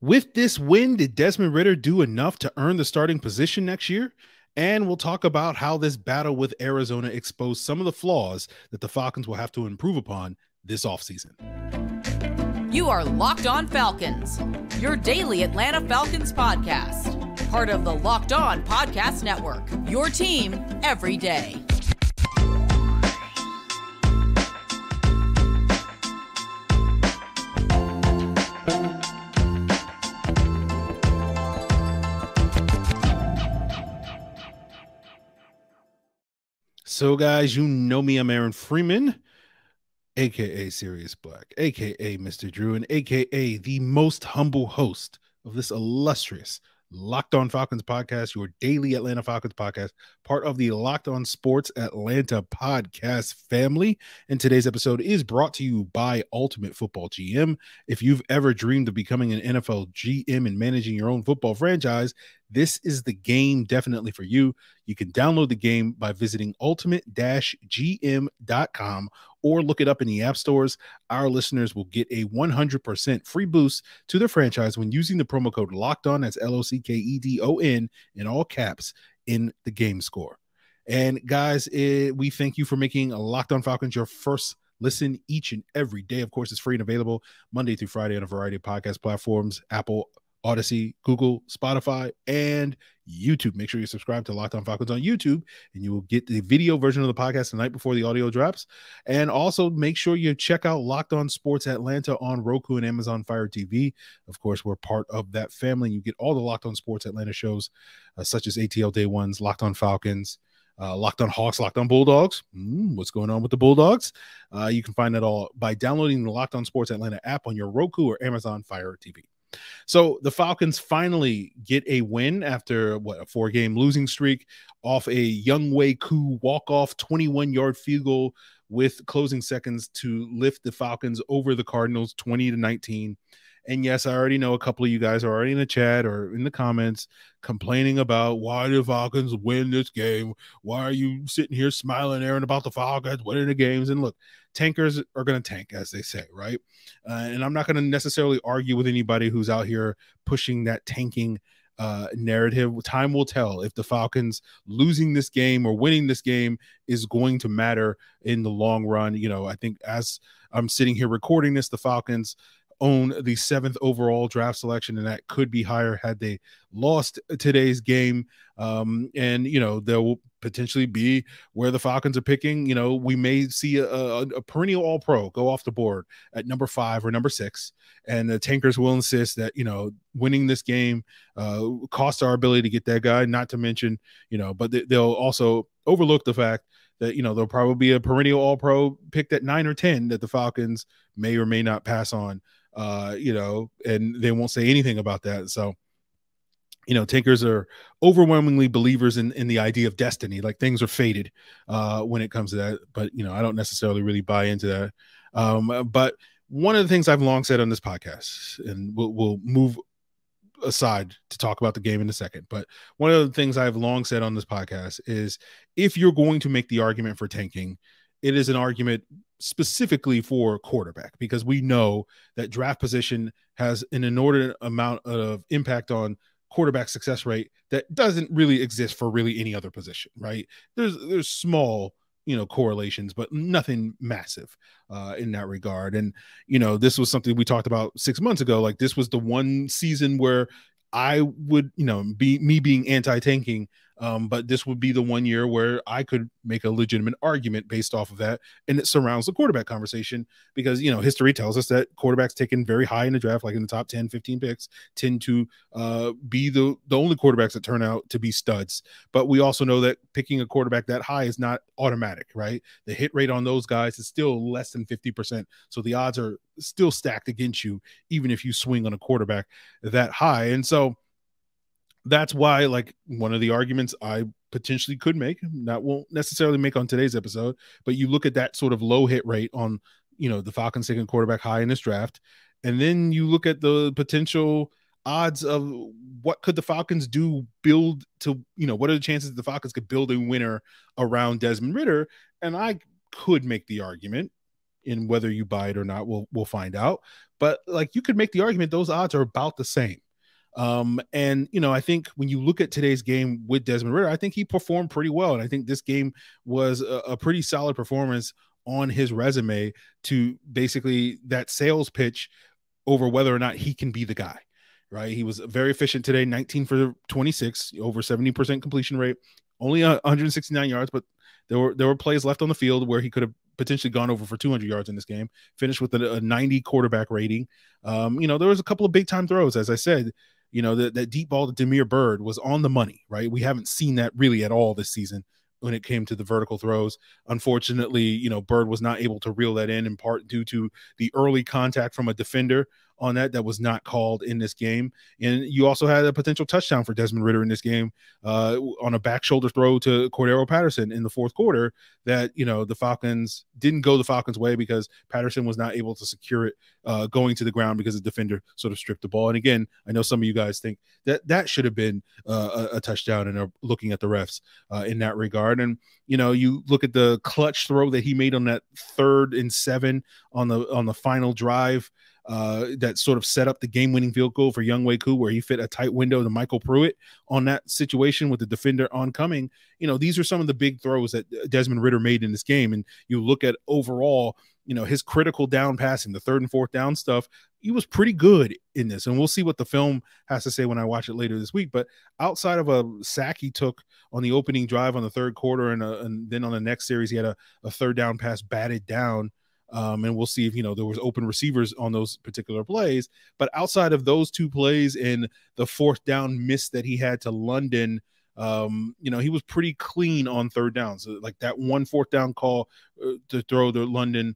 With this win, did Desmond Ridder do enough to earn the starting position next year? And we'll talk about how this battle with Arizona exposed some of the flaws that the Falcons will have to improve upon this offseason. You are Locked On Falcons, your daily Atlanta Falcons podcast. Part of the Locked On Podcast Network, your team every day. So, guys, you know me. I'm Aaron Freeman, a.k.a. Sirius Black, a.k.a. Mr. Drew, and a.k.a. the most humble host of this illustrious Locked On Falcons podcast, your daily Atlanta Falcons podcast, part of the Locked On Sports Atlanta podcast family. And today's episode is brought to you by Ultimate Football GM. If you've ever dreamed of becoming an NFL GM and managing your own football franchise, this is the game definitely for you. You can download the game by visiting ultimate-gm.com or look it up in the app stores. Our listeners will get a 100% free boost to their franchise when using the promo code LOCKEDON, that's LOCKEDON, in all caps, in the game score. And guys, we thank you for making Locked On Falcons your first listen each and every day. Of course, it's free and available Monday through Friday on a variety of podcast platforms: Apple, Odyssey, Google, Spotify, and YouTube. Make sure you subscribe to Locked On Falcons on YouTube, and you will get the video version of the podcast the night before the audio drops. And also make sure you check out Locked On Sports Atlanta on Roku and Amazon Fire TV. Of course, we're part of that family. You get all the Locked On Sports Atlanta shows, such as ATL Day Ones, Locked On Falcons, Locked On Hawks, Locked On Bulldogs. What's going on with the Bulldogs? You can find that all by downloading the Locked On Sports Atlanta app on your Roku or Amazon Fire TV. So the Falcons finally get a win after a 4-game losing streak off a Younghoe Koo walk-off 21-yard field goal with closing seconds to lift the Falcons over the Cardinals 20-19. And yes, I already know a couple of you guys are already in the chat or in the comments complaining about why the Falcons win this game. Why are you sitting here smiling, Aaron, about the Falcons winning the games? And look, tankers are going to tank, as they say, right? And I'm not going to necessarily argue with anybody who's out here pushing that tanking narrative. Time will tell if the Falcons losing this game or winning this game is going to matter in the long run. You know, I think as I'm sitting here recording this, the Falcons own the 7th overall draft selection, and that could be higher had they lost today's game. And you know, there will potentially be where the Falcons are picking. You know, we may see a perennial all-pro go off the board at number 5 or number 6, and the tankers will insist that, you know, winning this game costs our ability to get that guy, not to mention, you know, but they'll also overlook the fact that, you know, there'll probably be a perennial all-pro picked at 9 or 10 that the Falcons may or may not pass on. You know, and they won't say anything about that. So, you know, tankers are overwhelmingly believers in the idea of destiny, like things are fated when it comes to that. But, you know, I don't necessarily really buy into that. But one of the things I've long said on this podcast, and we'll move aside to talk about the game in a second, but one of the things I've long said on this podcast is, if you're going to make the argument for tanking, it is an argument specifically for quarterback, because we know that draft position has an inordinate amount of impact on quarterback success rate that doesn't really exist for really any other position, right? There's small, you know, correlations, but nothing massive in that regard. And, you know, this was something we talked about 6 months ago. Like, this was the one season where I would, you know, be me being anti-tanking, but this would be the one year where I could make a legitimate argument based off of that. And it surrounds the quarterback conversation because, you know, history tells us that quarterbacks taken very high in the draft, like in the top 10, 15 picks, tend to be the only quarterbacks that turn out to be studs. But we also know that picking a quarterback that high is not automatic, right? The hit rate on those guys is still less than 50%. So the odds are still stacked against you, even if you swing on a quarterback that high. And so that's why, like, one of the arguments I potentially could make, that won't necessarily make on today's episode, but you look at that sort of low hit rate on, you know, the Falcons taking quarterback high in this draft, and then you look at the potential odds of what could the Falcons do, build to, you know, what are the chances that the Falcons could build a winner around Desmond Ridder. And I could make the argument and whether you buy it or not, we'll find out. But like, you could make the argument those odds are about the same. And I think when you look at today's game with Desmond Ridder, I think he performed pretty well. And I think this game was a pretty solid performance on his resume to basically that sales pitch over whether or not he can be the guy, right? He was very efficient today, 19 for 26, over 70% completion rate, only 169 yards, but there were plays left on the field where he could have potentially gone over for 200 yards in this game, finished with a 90 quarterback rating. There was a couple of big time throws, as I said. That deep ball to Damiere Byrd was on the money, right? We haven't seen that really at all this season when it came to the vertical throws. Unfortunately, Byrd was not able to reel that in part due to the early contact from a defender on that was not called in this game. And you also had a potential touchdown for Desmond Ridder in this game on a back shoulder throw to Cordero Patterson in the fourth quarter that, the Falcons didn't go the Falcons' way because Patterson was not able to secure it going to the ground because the defender sort of stripped the ball. And again, I know some of you guys think that should have been a touchdown and are looking at the refs in that regard. And, you look at the clutch throw that he made on that 3rd and 7 on the final drive that sort of set up the game-winning field goal for Younghoe Koo, where he fit a tight window to Michael Pruitt on that situation with the defender oncoming. These are some of the big throws that Desmond Ridder made in this game. And you look at overall, his critical down passing, the 3rd and 4th down stuff, he was pretty good in this. And we'll see what the film has to say when I watch it later this week. But outside of a sack he took on the opening drive on the 3rd quarter, and then on the next series, he had a 3rd down pass batted down. And we'll see if, there was open receivers on those particular plays. But outside of those 2 plays and the 4th down miss that he had to London, he was pretty clean on 3rd down. So like that 1 4th down call to throw to London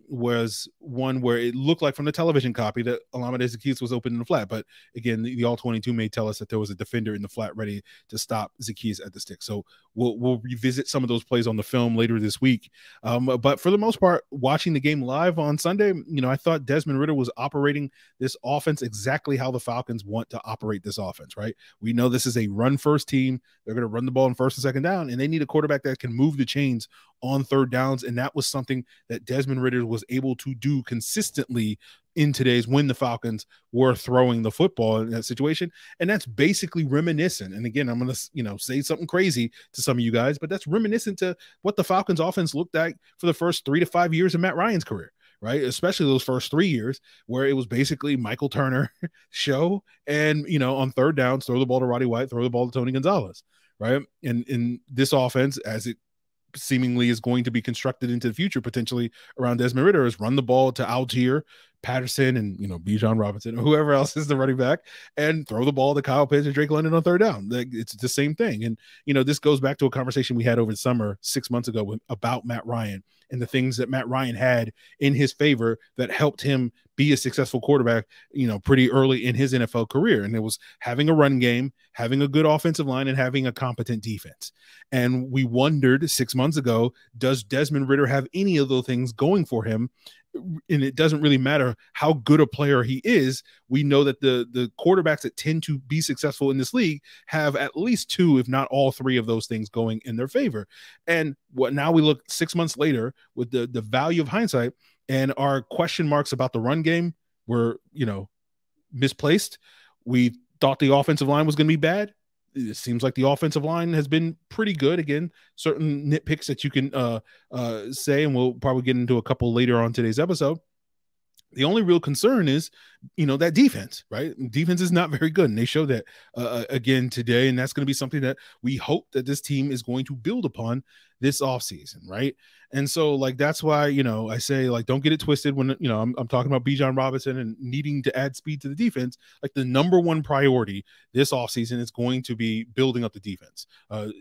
was one where it looked like from the television copy that Olamide Zaccheaus was open in the flat. But again, the All-22 may tell us that there was a defender in the flat ready to stop Zaccheaus at the stick. So we'll revisit some of those plays on the film later this week. But for the most part, watching the game live on Sunday, I thought Desmond Ridder was operating this offense exactly how the Falcons want to operate this offense, right? We know this is a run-first team. They're going to run the ball in 1st and 2nd down, and they need a quarterback that can move the chains on 3rd downs. And that was something that Desmond Ridder was able to do consistently in today's when the Falcons were throwing the football in that situation. And that's basically reminiscent. And again, I'm going to, say something crazy to some of you guys, but that's reminiscent to what the Falcons offense looked like for the first 3 to 5 years of Matt Ryan's career, right? Especially those first 3 years where it was basically Michael Turner show. And, on 3rd downs, throw the ball to Roddy White, throw the ball to Tony Gonzalez, right? And in this offense, as it seemingly is going to be constructed into the future potentially around Desmond Ridder, is run the ball to Algier, Patterson, and Bijan Robinson or whoever else is the running back, and throw the ball to Kyle Pitts and Drake London on 3rd down. It's the same thing. And this goes back to a conversation we had over the summer 6 months ago about Matt Ryan and the things that Matt Ryan had in his favor that helped him be a successful quarterback, pretty early in his NFL career. And it was having a run game, having a good offensive line, and having a competent defense. And we wondered 6 months ago, does Desmond Ridder have any of those things going for him? And it doesn't really matter how good a player he is. We know that the quarterbacks that tend to be successful in this league have at least 2, if not all 3 of those things going in their favor. And now we look 6 months later with the value of hindsight, and our question marks about the run game were, misplaced. We thought the offensive line was going to be bad. It seems like the offensive line has been pretty good. Again, certain nitpicks that you can say, and we'll probably get into a couple later on today's episode. The only real concern is, that defense, right? Defense is not very good. And they show that again today. And that's going to be something that we hope that this team is going to build upon this offseason, right? And so, that's why, I say, don't get it twisted when, I'm talking about Bijan Robinson and needing to add speed to the defense. The number one priority this offseason is going to be building up the defense.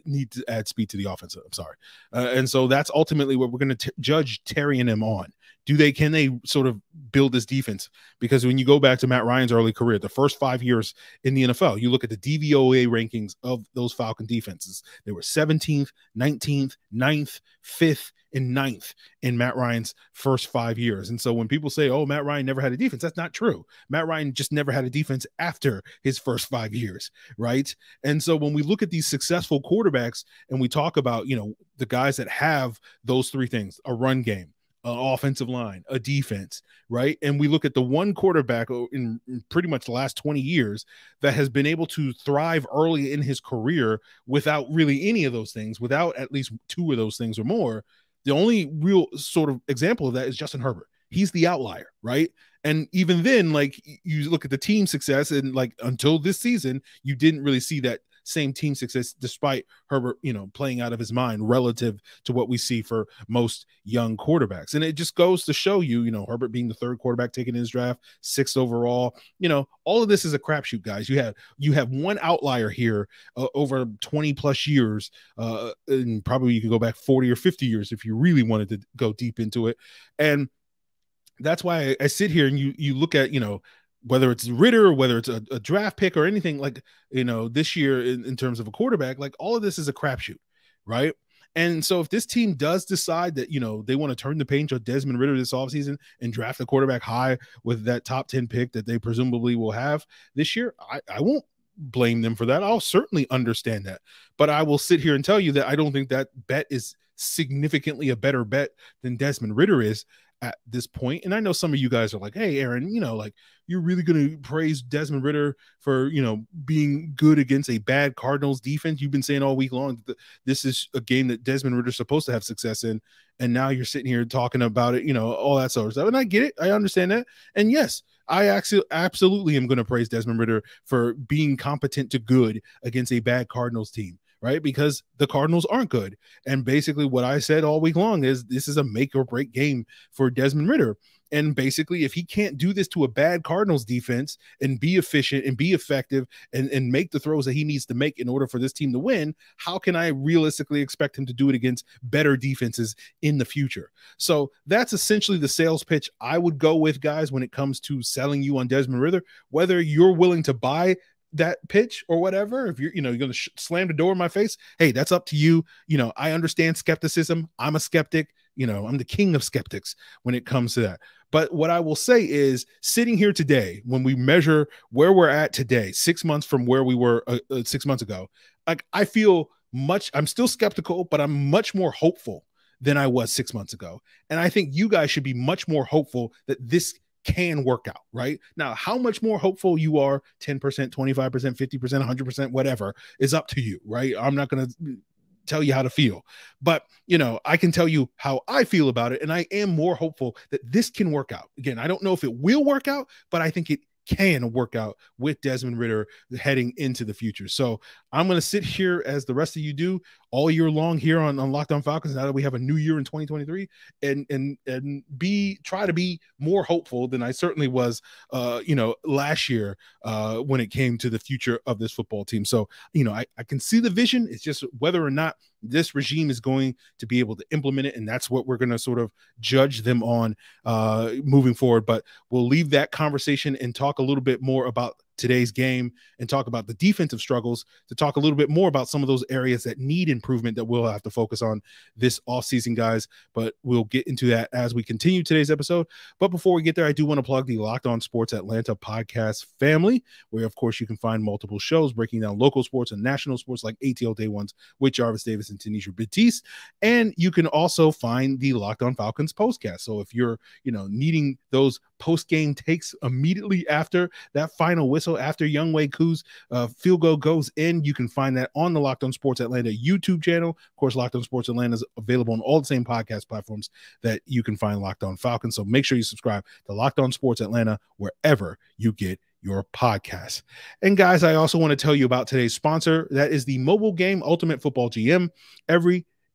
Need to add speed to the offense. I'm sorry. And so that's ultimately what we're going to judge Terry and him on. Can they sort of build this defense? Because when you go back to Matt Ryan's early career, the first 5 years in the NFL, you look at the DVOA rankings of those Falcon defenses. They were 17th, 19th, 9th, 5th, and 9th in Matt Ryan's first 5 years. And so when people say, oh, Matt Ryan never had a defense, that's not true. Matt Ryan just never had a defense after his first 5 years, right? And so when we look at these successful quarterbacks and we talk about, the guys that have those 3 things, a run game, an offensive line, a defense, right? And we look at the one quarterback in pretty much the last 20 years that has been able to thrive early in his career without really any of those things, without at least two of those things or more. The only real sort of example of that is Justin Herbert. He's the outlier, right? And even then, like, you look at the team success, and like until this season, you didn't really see that same team success, despite Herbert, playing out of his mind relative to what we see for most young quarterbacks. And it just goes to show you, Herbert being the third quarterback taken in his draft, 6th overall, all of this is a crapshoot, guys. You have one outlier here over 20 plus years, and probably you could go back 40 or 50 years if you really wanted to go deep into it. And that's why I sit here and you look at, whether it's Ridder or whether it's a draft pick or anything, like, this year in terms of a quarterback, like all of this is a crapshoot, right? And so if this team does decide that, they want to turn the page on Desmond Ridder this offseason and draft a quarterback high with that top 10 pick that they presumably will have this year, I won't blame them for that. I'll certainly understand that. But I will sit here and tell you that I don't think that bet is significantly a better bet than Desmond Ridder is at this point. And I know some of you guys are like, hey, Aaron, like, you're really going to praise Desmond Ridder for, being good against a bad Cardinals defense. You've been saying all week long that this is a game that Desmond Ridder's supposed to have success in. And now you're sitting here talking about it, all that sort of stuff. And I get it. I understand that. And yes, I actually absolutely am going to praise Desmond Ridder for being competent to good against a bad Cardinals team. Right? Because the Cardinals aren't good. And basically what I said all week long is this is a make or break game for Desmond Ridder. And basically, if he can't do this to a bad Cardinals defense and be efficient and be effective and make the throws that he needs to make in order for this team to win, how can I realistically expect him to do it against better defenses in the future? So that's essentially the sales pitch I would go with, guys, when it comes to selling you on Desmond Ridder. Whether you're willing to buy that pitch or whatever, if you're going to slam the door in my face, hey, that's up to you. I understand skepticism. I'm a skeptic. I'm the king of skeptics when it comes to that. But what I will say is, sitting here today, when we measure where we're at today, 6 months from where we were 6 months ago, like, I'm still skeptical, but I'm much more hopeful than I was 6 months ago. And I think you guys should be much more hopeful that this can work out. Right now, how much more hopeful you are, 10%, 25%, 50%, 100%, whatever, is up to you. Right. I'm not going to tell you how to feel, but I can tell you how I feel about it. And I am more hopeful that this can work out. Again, I don't know if it will work out, but I think it can work out with Desmond Ridder heading into the future. So I'm going to sit here, as the rest of you do, all year long here on Locked On Falcons, now that we have a new year in 2023, and try to be more hopeful than I certainly was last year when it came to the future of this football team. So I can see the vision. It's just whether or not this regime is going to be able to implement it, and that's what we're going to sort of judge them on moving forward. But we'll leave that conversation and talk a little bit more about today's game and talk about the defensive struggles, to talk a little bit more about some of those areas that need improvement that we'll have to focus on this offseason, guys. But we'll get into that as we continue today's episode. But before we get there, I do want to plug the Locked On Sports Atlanta podcast family, where, of course, you can find multiple shows breaking down local sports and national sports like ATL Day Ones with Jarvis Davis and Tanisha Batiste. And you can also find the Locked On Falcons postcast. So if you're, needing those post-game takes immediately after that final whistle, after Younghoe Koo's field goal goes in, you can find that on the Locked On Sports Atlanta YouTube channel. Of course, Locked On Sports Atlanta is available on all the same podcast platforms that you can find Locked On Falcons. So make sure you subscribe to Locked On Sports Atlanta wherever you get your podcast. And guys, I also want to tell you about today's sponsor. That is the mobile game Ultimate Football GM.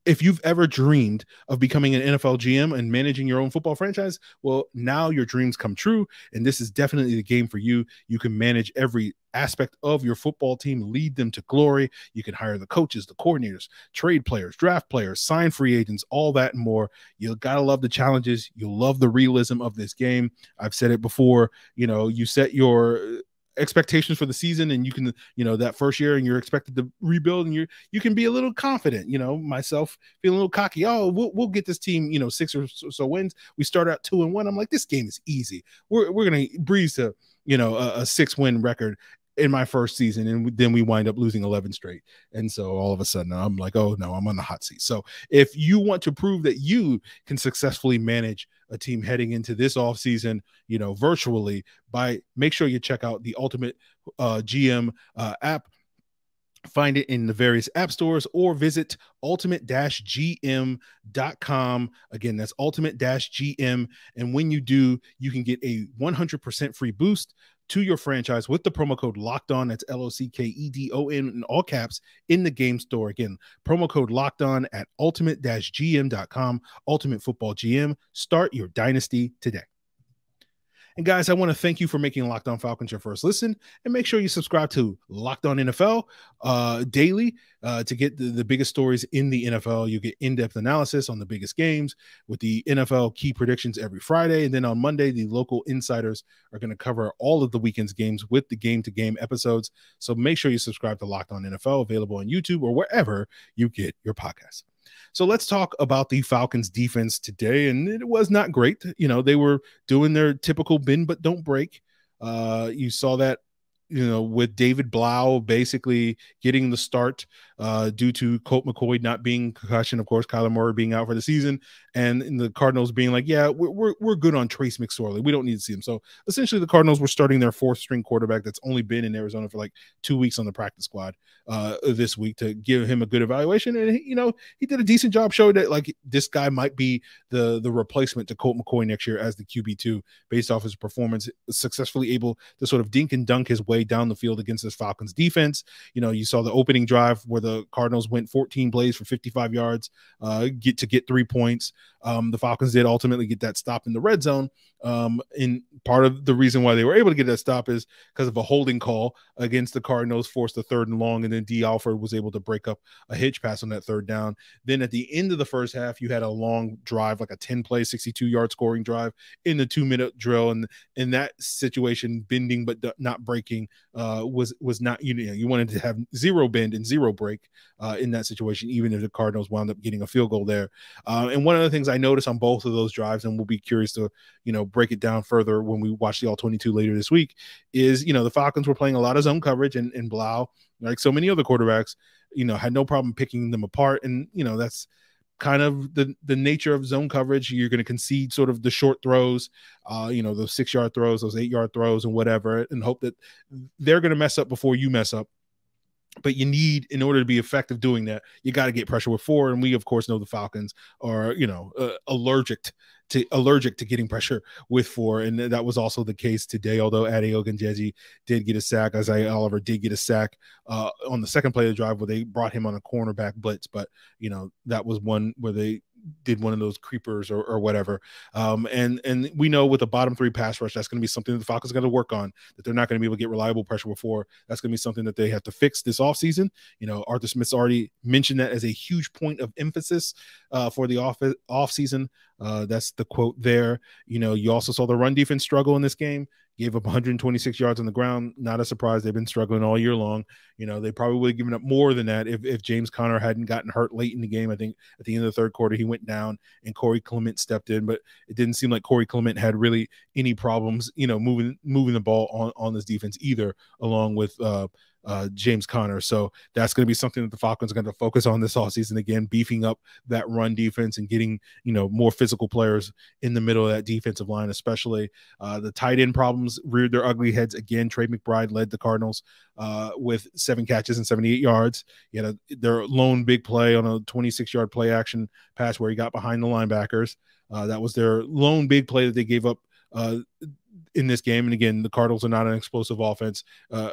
If you've ever dreamed of becoming an NFL GM and managing your own football franchise, well, now your dreams come true, and this is definitely the game for you. You can manage every aspect of your football team, lead them to glory. You can hire the coaches, the coordinators, trade players, draft players, sign free agents, all that and more. You gotta love the challenges. You'll love the realism of this game. I've said it before, you set your expectations for the season, and you can, that first year, and you're expected to rebuild, and you can be a little confident, myself feeling a little cocky. Oh, we'll get this team, 6 or so wins. We start out 2-1. I'm like, this game is easy. We're going to breeze to, a 6-win record. in my first season, and then we wind up losing 11 straight. And so all of a sudden I'm like, oh no, I'm on the hot seat. So if you want to prove that you can successfully manage a team heading into this offseason, virtually, make sure you check out the Ultimate GM app. Find it in the various app stores or visit ultimate-gm.com. Again, that's ultimate-gm. And when you do, you can get a 100% free boost to your franchise with the promo code Locked On. That's LOCKEDON in all caps in the game store. Again, promo code Locked On at ultimate-gm.com. Ultimate Football GM. Start your dynasty today. And guys, I want to thank you for making Locked On Falcons your first listen, and make sure you subscribe to Locked On NFL daily to get the biggest stories in the NFL. You get in-depth analysis on the biggest games with the NFL key predictions every Friday. And then on Monday, the local insiders are going to cover all of the weekend's games with the game-to-game episodes. So make sure you subscribe to Locked On NFL, available on YouTube or wherever you get your podcasts. So let's talk about the Falcons defense today. And it was not great. They were doing their typical bend but don't break. You saw that, with David Blough basically getting the start due to Colt McCoy not being concussion, of course, Kyler Murray being out for the season, and the Cardinals being like, yeah, we're good on Trace McSorley. We don't need to see him. So essentially the Cardinals were starting their fourth string quarterback that's only been in Arizona for like 2 weeks on the practice squad this week to give him a good evaluation. And, he did a decent job showing that like this guy might be the replacement to Colt McCoy next year as the QB2 based off his performance, successfully able to sort of dink and dunk his way down the field against this Falcons defense. You saw the opening drive where the Cardinals went 14 plays for 55 yards, get 3 points. The Falcons did ultimately get that stop in the red zone. And part of the reason why they were able to get that stop is because of a holding call against the Cardinals, forced a 3rd and long, and then D. Alford was able to break up a hitch pass on that 3rd down. Then at the end of the first half, you had a long drive, like a 10-play, 62-yard scoring drive in the 2-minute drill. And in that situation, bending but not breaking was not, you wanted to have 0 bend and 0 break in that situation, even if the Cardinals wound up getting a field goal there. And one of the things I noticed on both of those drives, and we'll be curious to, break it down further when we watch the All-22 later this week, is, the Falcons were playing a lot of zone coverage, and Blough, like so many other quarterbacks, had no problem picking them apart. And, that's kind of the nature of zone coverage. You're going to concede sort of the short throws, those 6-yard throws, those 8-yard throws and whatever, and hope that they're going to mess up before you mess up. But you need, in order to be effective doing that, you got to get pressure with 4. And we, of course, know the Falcons are, allergic to getting pressure with 4. And that was also the case today, although Ade Ogunjeji did get a sack. Isaiah Oliver did get a sack on the second play of the drive where they brought him on a cornerback blitz. But, that was one where they did one of those creepers or whatever. And we know with a bottom 3 pass rush, that's going to be something that the Falcons got to work on, that they're not going to be able to get reliable pressure before. That's going to be something that they have to fix this offseason. Arthur Smith's already mentioned that as a huge point of emphasis for the offseason. That's the quote there. You also saw the run defense struggle in this game. Gave up 126 yards on the ground. Not a surprise. They've been struggling all year long. They probably would have given up more than that if James Conner hadn't gotten hurt late in the game. I think at the end of the 3rd quarter, he went down and Corey Clement stepped in, but it didn't seem like Corey Clement had really any problems, moving the ball on this defense either, along with James Conner. So that's going to be something that the Falcons are going to focus on this offseason, again, beefing up that run defense and getting, more physical players in the middle of that defensive line, especially the tight end problems reared their ugly heads again. Trey McBride led the Cardinals with 7 catches and 78 yards. Their lone big play on a 26-yard play action pass where he got behind the linebackers. That was their lone big play that they gave up in this game. And again, the Cardinals are not an explosive offense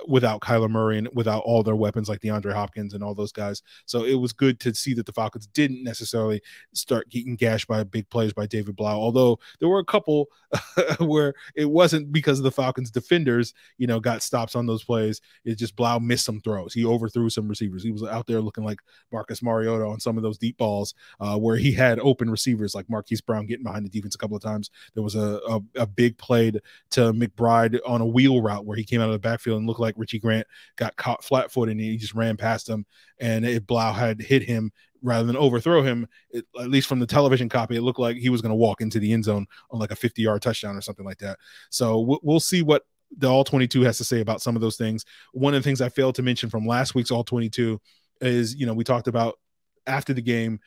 without Kyler Murray and without all their weapons like DeAndre Hopkins and all those guys. So it was good to see that the Falcons didn't necessarily start getting gashed by big plays by David Blough, although there were a couple where it wasn't because of the Falcons defenders, got stops on those plays. It's just Blough missed some throws. He overthrew some receivers. He was out there looking like Marcus Mariota on some of those deep balls where he had open receivers like Marquise Brown getting behind the defense a couple of times. There was a big play to McBride on a wheel route where he came out of the backfield and looked like Richie Grant got caught flat-footed and he just ran past him. And if Blough had hit him rather than overthrow him, at least from the television copy, it looked like he was going to walk into the end zone on like a 50-yard touchdown or something like that. So we'll see what the all 22 has to say about some of those things. One of the things I failed to mention from last week's all 22 is, we talked about after the game,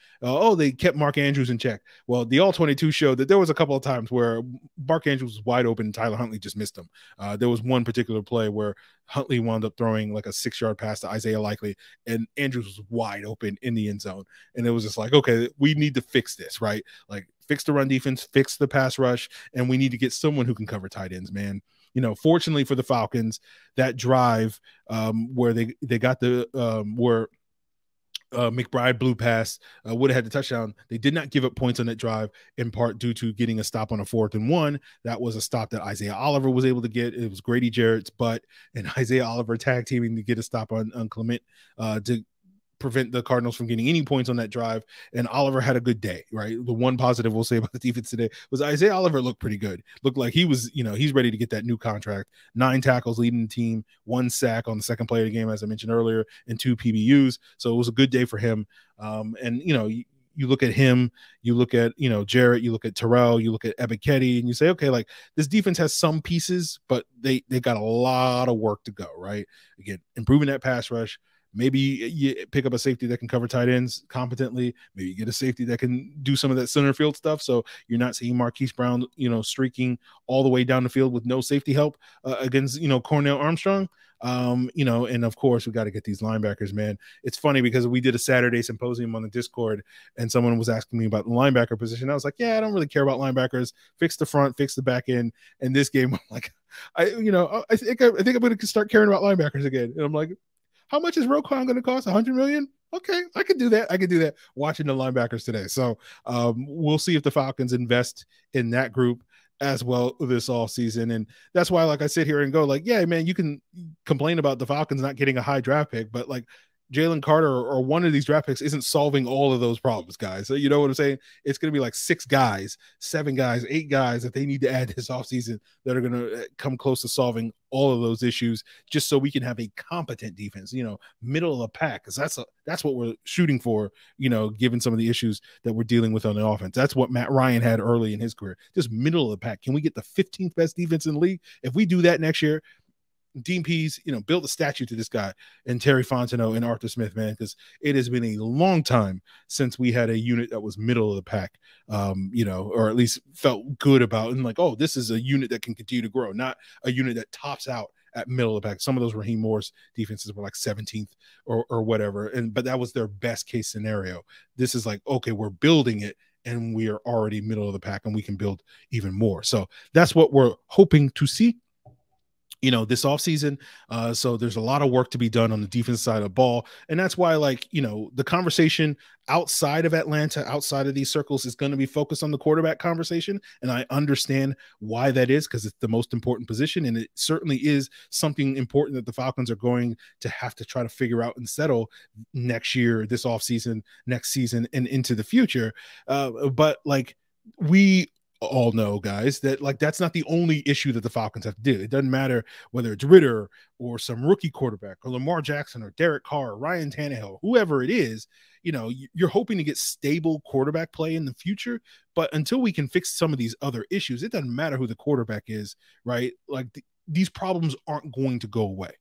they kept Mark Andrews in check. Well, the all 22 showed that there was a couple of times where Mark Andrews was wide open and Tyler Huntley just missed him. There was one particular play where Huntley wound up throwing like a 6-yard pass to Isaiah Likely, and Andrews was wide open in the end zone. And it was just like, okay, we need to fix this, right? Like, fix the run defense, fix the pass rush, and we need to get someone who can cover tight ends, man. Fortunately for the Falcons, that drive where they got where McBride blew past, would have had the touchdown. They did not give up points on that drive, in part due to getting a stop on a 4th and 1. That was a stop that Isaiah Oliver was able to get. It was Grady Jarrett's butt and Isaiah Oliver tag teaming to get a stop on Clement to prevent the Cardinals from getting any points on that drive. And Oliver had a good day, right? The one positive we'll say about the defense today was Isaiah Oliver looked pretty good. Looked like he was, he's ready to get that new contract. 9 tackles leading the team, 1 sack on the second play of the game, as I mentioned earlier, and 2 PBUs. So it was a good day for him. And you look at him, you look at, Jarrett, you look at Terrell, you look at Ebiketie, and you say, okay, like, this defense has some pieces, but they got a lot of work to go, right? Again, improving that pass rush. Maybe you pick up a safety that can cover tight ends competently. Maybe you get a safety that can do some of that center field stuff. So you're not seeing Marquise Brown, streaking all the way down the field with no safety help against, Cornell Armstrong. And of course we got to get these linebackers, man. It's funny because we did a Saturday symposium on the Discord and someone was asking me about the linebacker position. I was like, yeah, I don't really care about linebackers. Fix the front, fix the back end. And this game, I'm like, I think I'm going to start caring about linebackers again. And I'm like, how much is Roquan going to cost? $100 million? Okay, I can do that. Watching the linebackers today. So we'll see if the Falcons invest in that group as well this offseason. And that's why, like, I sit here and go, like, yeah, man, you can complain about the Falcons not getting a high draft pick, but like, Jalen Carter or one of these draft picks isn't solving all of those problems, guys. So you know what I'm saying? It's going to be like 6 guys, 7 guys, 8 guys that they need to add this offseason that are going to come close to solving all of those issues, just so we can have a competent defense, middle of the pack. Because that's what we're shooting for, given some of the issues that we're dealing with on the offense. That's what Matt Ryan had early in his career, just middle of the pack. Can we get the 15th best defense in the league? If we do that next year, Dean Pease, build a statue to this guy and Terry Fontenot and Arthur Smith, man, because it has been a long time since we had a unit that was middle of the pack, or at least felt good about, and like, oh, this is a unit that can continue to grow, not a unit that tops out at middle of the pack. Some of those Raheem Morris defenses were like 17th or whatever, but that was their best case scenario. This is like, okay, we're building it, and we are already middle of the pack, and we can build even more. So that's what we're hoping to see this offseason. So there's a lot of work to be done on the defense side of the ball. And that's why, like, the conversation outside of Atlanta, outside of these circles, is going to be focused on the quarterback conversation. And I understand why that is, because it's the most important position. And it certainly is something important that the Falcons are going to have to try to figure out and settle next year, this offseason, next season, and into the future. But like, we all know, guys, that like, that's not the only issue that the Falcons have to do. It doesn't matter whether it's Ridder or some rookie quarterback or Lamar Jackson or Derek Carr or Ryan Tannehill, whoever it is. You're hoping to get stable quarterback play in the future, but until we can fix some of these other issues, it doesn't matter who the quarterback is, right? Like, these problems aren't going to go away.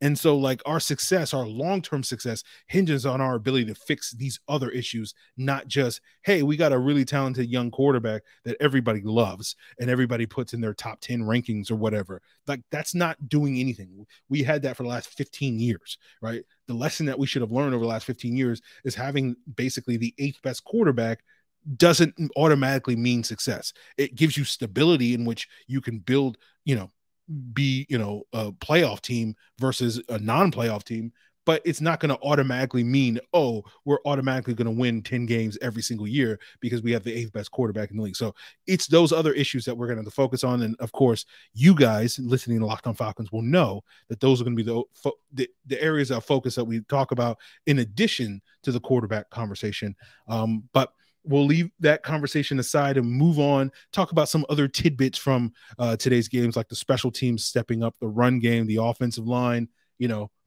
And so, like, our success, our long-term success, hinges on our ability to fix these other issues, not just, hey, we got a really talented young quarterback that everybody loves and everybody puts in their top 10 rankings or whatever. Like, that's not doing anything. We had that for the last 15 years, right? The lesson that we should have learned over the last 15 years is having basically the 8th best quarterback doesn't automatically mean success. It gives you stability in which you can build, be a playoff team versus a non-playoff team, but it's not going to automatically mean, oh, we're automatically going to win 10 games every single year because we have the 8th best quarterback in the league. So it's those other issues that we're going to focus on. And of course, you guys listening to Locked On Falcons will know that those are going to be the areas of focus that we talk about in addition to the quarterback conversation. But we'll leave that conversation aside and move on, talk about some other tidbits from today's games, like the special teams stepping up, the run game, the offensive line,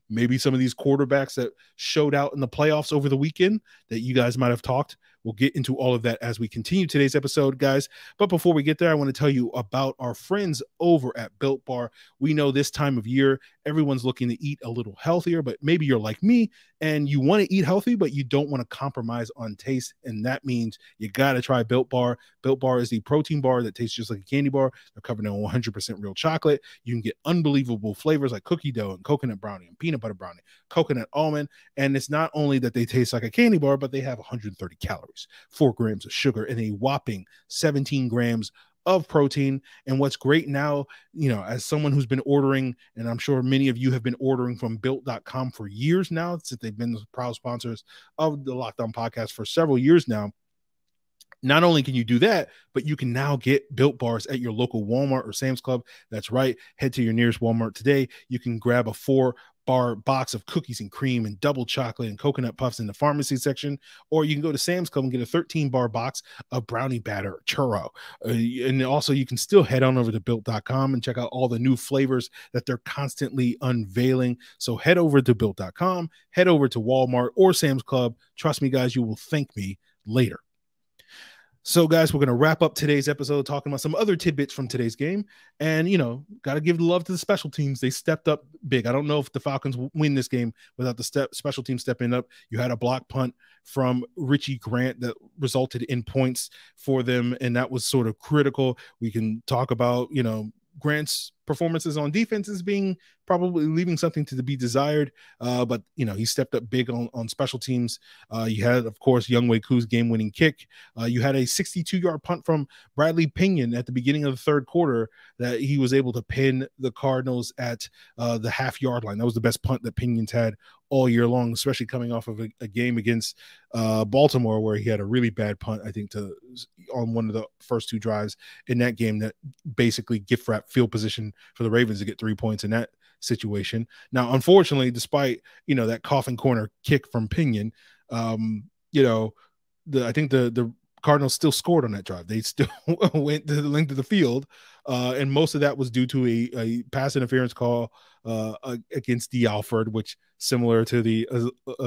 maybe some of these quarterbacks that showed out in the playoffs over the weekend that you guys might have talked. We'll get into all of that as we continue today's episode, guys. But before we get there, I want to tell you about our friends over at Built Bar. We know this time of year, everyone's looking to eat a little healthier, but maybe you're like me and you want to eat healthy, but you don't want to compromise on taste. And that means you got to try Built Bar. Built Bar is the protein bar that tastes just like a candy bar. They're covered in 100% real chocolate. You can get unbelievable flavors like cookie dough and coconut brownie and peanut butter brownie, coconut almond. And it's not only that they taste like a candy bar, but they have 130 calories, 4 grams of sugar, and a whopping 17 grams of protein. And what's great now, as someone who's been ordering, and I'm sure many of you have been ordering from built.com for years now, since they've been the proud sponsors of the Locked On podcast for several years now. Not only can you do that, but you can now get Built Bars at your local Walmart or Sam's Club. That's right. Head to your nearest Walmart today. You can grab a 4-bar box of cookies and cream and double chocolate and coconut puffs in the pharmacy section, or you can go to Sam's Club and get a 13-bar box of brownie batter or churro. And also you can still head on over to built.com and check out all the new flavors that they're constantly unveiling. So head over to built.com, head over to Walmart or Sam's Club. Trust me, guys, you will thank me later. So, guys, we're going to wrap up today's episode talking about some other tidbits from today's game. And, got to give love to the special teams. They stepped up big. I don't know if the Falcons win this game without the special team stepping up. You had a block punt from Richie Grant that resulted in points for them, and that was sort of critical. We can talk about, Grant's performances on defense is being probably leaving something to be desired. But he stepped up big on special teams. You had, of course, Younghoe Koo's game-winning kick. You had a 62-yard punt from Bradley Pinion at the beginning of the third quarter that he was able to pin the Cardinals at the half-yard line. That was the best punt that Pinion's had all year long, especially coming off of a game against Baltimore where he had a really bad punt, I think, on one of the first 2 drives in that game that basically gift-wrapped field position for the Ravens to get 3 points in that situation. Now, unfortunately, despite, that coffin corner kick from Pinion, I think the Cardinals still scored on that drive. They still went to the length of the field, and most of that was due to a pass interference call against D. Alford, which similar to the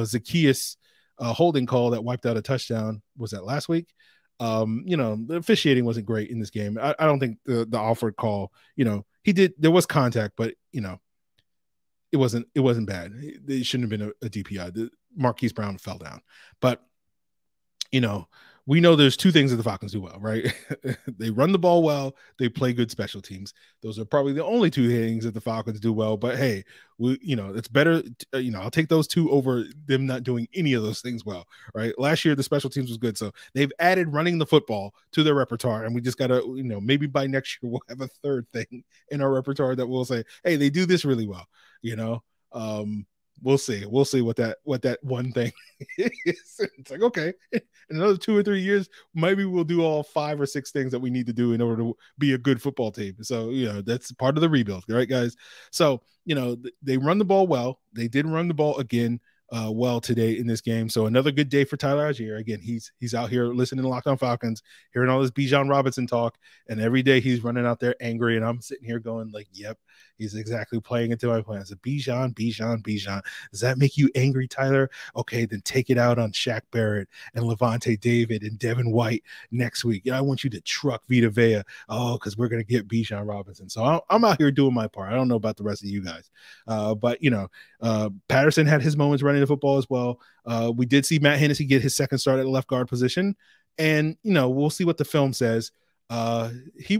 Zacchaeus holding call that wiped out a touchdown. Was that last week? The officiating wasn't great in this game. I don't think the Alford call, there was contact, but it wasn't bad. It shouldn't have been a DPI. Marquise Brown fell down, but we know there's 2 things that the Falcons do well, right? They run the ball well. They play good special teams. Those are probably the only 2 things that the Falcons do well. But hey, it's better. I'll take those 2 over them not doing any of those things well, right? Last year the special teams was good, so they've added running the football to their repertoire, and we just gotta, maybe by next year we'll have a 3rd thing in our repertoire that we'll say, hey, they do this really well, We'll see what that one thing is. It's like, okay, in another 2 or 3 years, maybe we'll do all 5 or 6 things that we need to do in order to be a good football team. So, that's part of the rebuild, right, guys? So, they run the ball well. They did run the ball again well today in this game. So another good day for Tyler Algier. Again, he's out here listening to Locked On Falcons, hearing all this Bijan Robinson talk, and every day he's running out there angry, and I'm sitting here going like, yep, he's exactly playing into my plans. Bijan. Does that make you angry, Tyler? Okay, then take it out on Shaq Barrett and Levante David and Devin White next week. I want you to truck Vita Vea. Oh, because we're going to get Bijan Robinson. So I'm out here doing my part. I don't know about the rest of you guys. But Patterson had his moments running the football as well. We did see Matt Hennessy get his second start at the left guard position. And, we'll see what the film says. He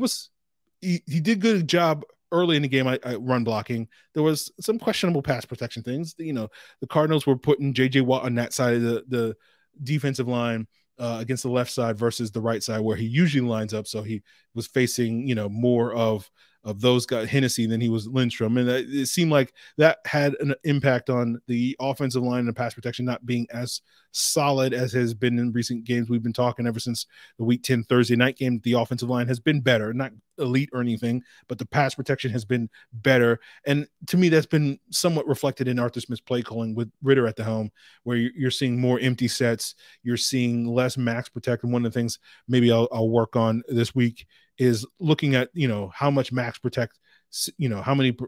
did good job early in the game. I run blocking. There was some questionable pass protection things. The Cardinals were putting J.J. Watt on that side of the defensive line against the left side versus the right side where he usually lines up. So he was facing, more of those guys, Hennessy, than he was Lindstrom. And it seemed like that had an impact on the offensive line and pass protection not being as solid as has been in recent games. We've been talking ever since the Week 10 Thursday night game. The offensive line has been better, not elite or anything, but the pass protection has been better. And to me, that's been somewhat reflected in Arthur Smith's play calling with Ridder at the helm, where you're seeing more empty sets. You're seeing less max protect. And one of the things maybe I'll work on this week is looking at, how much max protect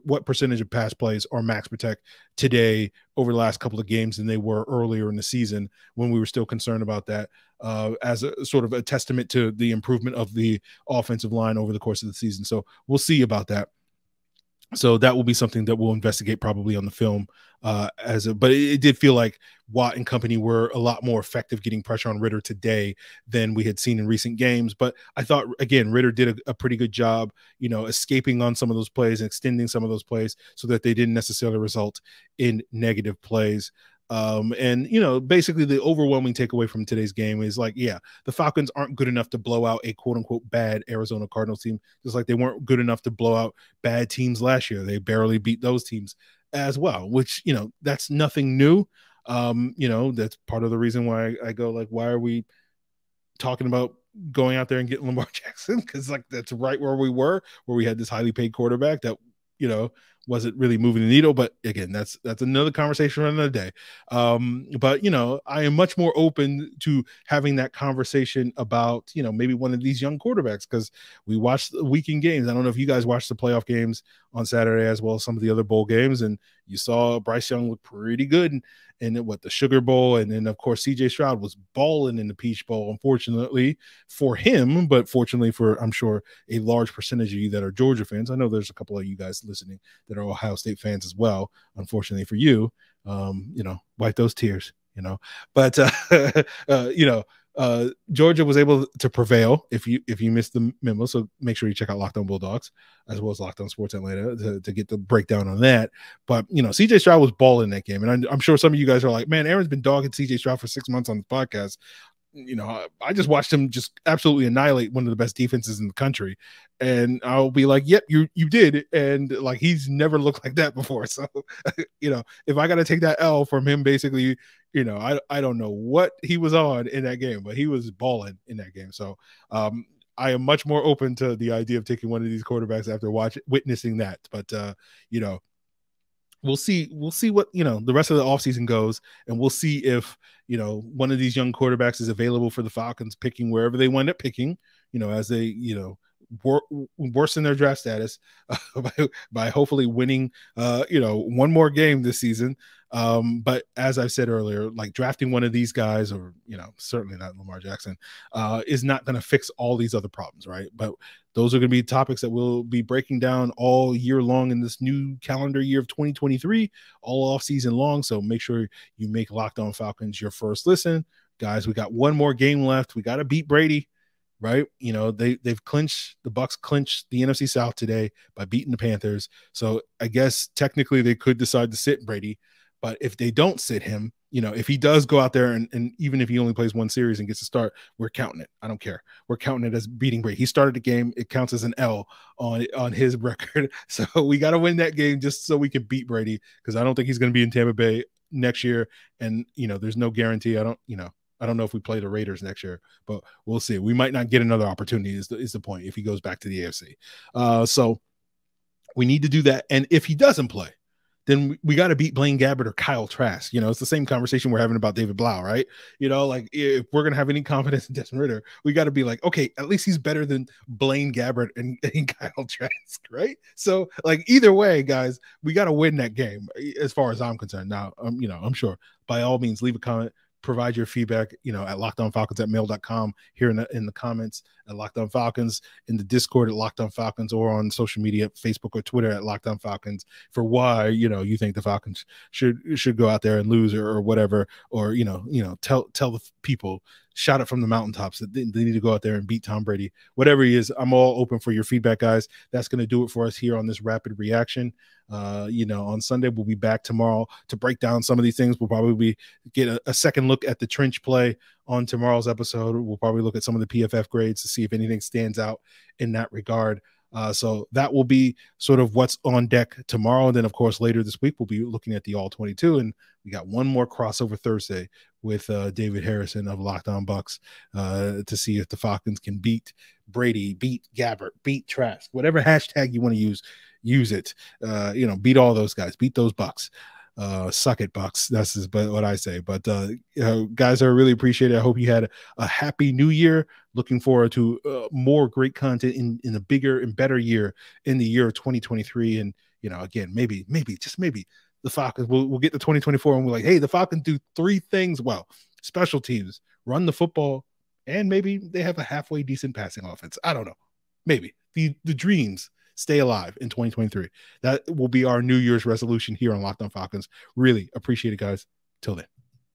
what percentage of pass plays are max protect today over the last couple of games than they were earlier in the season when we were still concerned about that, as a sort of a testament to the improvement of the offensive line over the course of the season. So we'll see about that. So that will be something that we'll investigate probably on the film. But it did feel like Watt and company were a lot more effective getting pressure on Ridder today than we had seen in recent games. But I thought, again, Ridder did a pretty good job, escaping on some of those plays and extending some of those plays so that they didn't necessarily result in negative plays. Basically the overwhelming takeaway from today's game is the Falcons aren't good enough to blow out a quote unquote bad Arizona Cardinals team, just like they weren't good enough to blow out bad teams last year. They barely beat those teams as well, which, that's nothing new. That's part of the reason why I go why are we talking about going out there and getting Lamar Jackson? Because that's right where we had this highly paid quarterback that, wasn't really moving the needle. But again, that's another conversation for another day. But I am much more open to having that conversation about, maybe one of these young quarterbacks, because we watched the weekend games. I don't know if you guys watched the playoff games on Saturday as well as some of the other bowl games, and you saw Bryce Young look pretty good in the Sugar Bowl, and then of course CJ Stroud was balling in the Peach Bowl, unfortunately for him, but fortunately for, I'm sure, a large percentage of you that are Georgia fans. I know there's a couple of you guys listening that are Ohio State fans as well. Unfortunately for you, wipe those tears, but Georgia was able to prevail, if you missed the memo. So make sure you check out Locked On Bulldogs as well as Locked On Sports Atlanta to get the breakdown on that. But CJ Stroud was balling in that game, and I'm sure some of you guys are like, man, Aaron's been dogging CJ Stroud for 6 months on the podcast. I just watched him just absolutely annihilate one of the best defenses in the country, and I'll be like, yep, you did, and he's never looked like that before. So if I got to take that L from him, basically, I don't know what he was on in that game, but he was balling in that game. So I am much more open to the idea of taking one of these quarterbacks after witnessing that. But we'll see what the rest of the offseason goes, and we'll see if one of these young quarterbacks is available for the Falcons, picking wherever they wind up picking, as they worsen their draft status by hopefully winning one more game this season. But as I've said earlier, drafting one of these guys, or certainly not Lamar Jackson, is not going to fix all these other problems, right? But those are going to be topics that we'll be breaking down all year long in this new calendar year of 2023, all off season long. So make sure you make Locked On Falcons your first listen, guys. We got one more game left. We got to beat Brady, right? They've clinched, the Bucs clinched the NFC South today by beating the Panthers. So I guess technically they could decide to sit Brady, but if they don't sit him, if he does go out there and even if he only plays one series and gets a start, we're counting it. I don't care. We're counting it as beating Brady. He started the game. It counts as an L on his record. So we got to win that game just so we can beat Brady, because I don't think he's going to be in Tampa Bay next year. And, there's no guarantee. I don't know if we play the Raiders next year, but we'll see. We might not get another opportunity is the point if he goes back to the AFC. So we need to do that. And if he doesn't play, then we got to beat Blaine Gabbert or Kyle Trask. It's the same conversation we're having about David Blough, right? If we're going to have any confidence in Desmond Ridder, we got to be okay, at least he's better than Blaine Gabbert and Kyle Trask, right? So either way, guys, we got to win that game as far as I'm concerned. Now, I'm sure by all means, leave a comment, provide your feedback, at lockedonfalcons@mail.com, here in the comments at Locked On Falcons, in the Discord at Locked On Falcons, or on social media, Facebook or Twitter at Locked On Falcons, for why, you think the Falcons should go out there and lose or whatever, or, tell the people, shout it from the mountaintops that they need to go out there and beat Tom Brady, whatever he is. I'm all open for your feedback, guys. That's going to do it for us here on this rapid reaction. On Sunday, we'll be back tomorrow to break down some of these things. We'll probably get a second look at the trench play on tomorrow's episode. We'll probably look at some of the PFF grades to see if anything stands out in that regard. So that will be sort of what's on deck tomorrow. And then, of course, later this week, we'll be looking at the All 22. And we got one more crossover Thursday with David Harrison of Locked On Bucs to see if the Falcons can beat Brady, beat Gabbert, beat Trask, whatever hashtag you want to use it. Beat all those guys, beat those Bucs. Suck it, Bucks. That's what I say. But guys, I really appreciate it. I hope you had a happy new year. Looking forward to more great content in a bigger and better year in the year of 2023. And again, maybe the Falcons we'll get to 2024 and we're like, hey, the Falcons do 3 things well: special teams, run the football, and maybe they have a halfway decent passing offense. I don't know. Maybe the dreams stay alive in 2023. That will be our New Year's resolution here on Locked On Falcons. Really appreciate it, guys. Till then.